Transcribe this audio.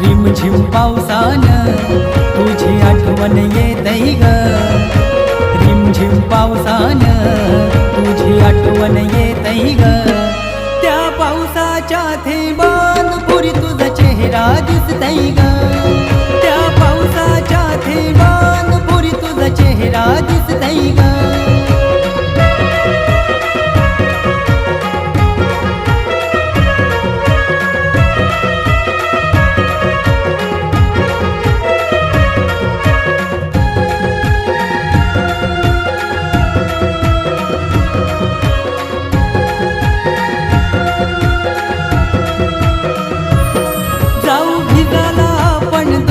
रिमझिम पावसानं तुझी आठवण येतई ग, रिमझिम पावसानं तुझी आठवण येतई ग. त्या पावसाच्या थेंबांपुरी तुझा चेहरा दिसतई ग, त्या पावसाच्या थेंबांपुरी तुझा चेहरा दिसतई ग. जाऊ भिजाला आपण